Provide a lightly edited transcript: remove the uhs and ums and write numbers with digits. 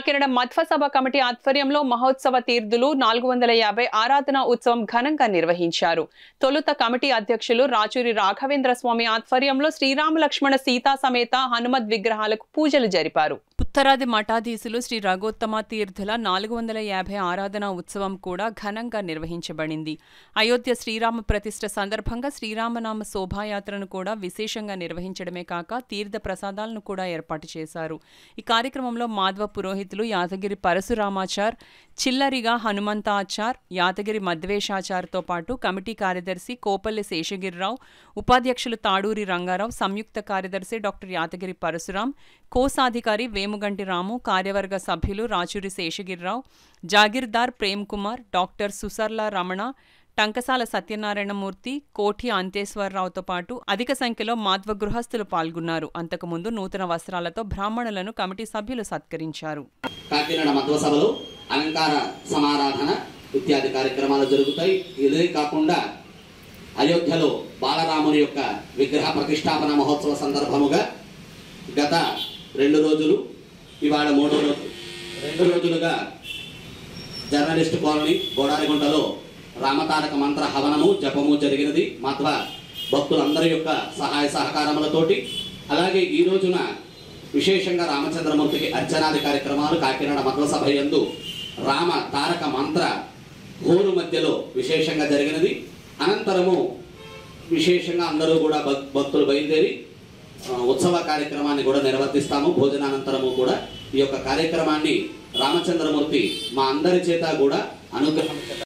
కాకినాడ మధ్వ సభ committee ఆధ్వర్యంలో మహోత్సవ తీర్థులు 450 ఆరాధన ఉత్సవం ఘనంగా నిర్వహించారు. తొలుత కమిటీ అధ్యక్షులు రాచూరి రాఘవేంద్ర స్వామి ఆధ్వర్యంలో శ్రీరామ లక్ష్మణ సీతా సమేత హనుమద్ విగ్రహాలకు పూజలు జరిపారు. ఉత్తరాది మఠాధీశులు శ్రీ రఘోత్తమ తీర్థుల 450 ఆరాధన ఉత్సవం కూడా ఘనంగా నిర్వహించబడింది. అయోధ్య శ్రీరామ ప్రతిష్ఠ సందర్భంగా శ్రీరామనామ శోభాయాత్రను కూడా విశేషంగా నిర్వహించడమే కాక తీర్థ ప్రసాదాలను కూడా ఏర్పాటు చేశారు. ఈ కార్యక్రమంలో మాధవ పురోహితులు యాదగిరి పరశురామాచార్, చిల్లరిగా హనుమంతాచార్, యాదగిరి మధ్వేశాచార్తో పాటు కమిటీ కార్యదర్శి కోపల్లి శేషగిరిరావు, ఉపాధ్యక్షులు తాడూరి రంగారావు, సంయుక్త కార్యదర్శి డాక్టర్ యాదగిరి పరశురాం, కోశాధికారి వేముగంటి రాము, కార్యవర్గ సభ్యులు రాచూరి శేషగిరిరావు, జాగీర్దార్ ప్రేమ్ కుమార్, డాక్టర్ సుసర్ల రమణ, టంకసాల సత్యనారాయణమూర్తి, కోఠి అంతేశ్వరరావుతో పాటు అధిక సంఖ్యలో మాధ్వ గృహస్థులు పాల్గొన్నారు. అంతకుముందు నూతన వస్త్రాలతో బ్రాహ్మణులను కమిటీ సభ్యులు సత్కరించారు. కాకినాడ మధ్వ సభలో అలంకార సమారాధన ఇత్యాది కార్యక్రమాలు జరుగుతాయి. ఇదే కాకుండా అయోధ్యలో బాలరాముని యొక్క విగ్రహ ప్రతిష్టాపన మహోత్సవ సందర్భముగా గత 2 రోజులు, ఇవాళ 3వ రోజు, 2 రోజులుగా జర్నలిస్ట్ కాలనీ గోడారిగుంటలో రామతారక మంత్ర హవనము జపము జరిగినది. మాధ్వ భక్తులందరి యొక్క సహాయ సహకారములతోటి. అలాగే ఈ రోజున విశేషంగా రామచంద్రమూర్తికి అర్చనాది కార్యక్రమాలు కాకినాడ మధ్వ సభ యందు రామ తారక మంత్ర హోరు మధ్యలో విశేషంగా జరిగినది. అనంతరము విశేషంగా అందరూ కూడా భక్తులు బయలుదేరి ఉత్సవ కార్యక్రమాన్ని కూడా నిర్వర్తిస్తాము. భోజనానంతరము కూడా ఈ యొక్క కార్యక్రమాన్ని రామచంద్రమూర్తి మా అందరి చేత కూడా అనుగ్రహం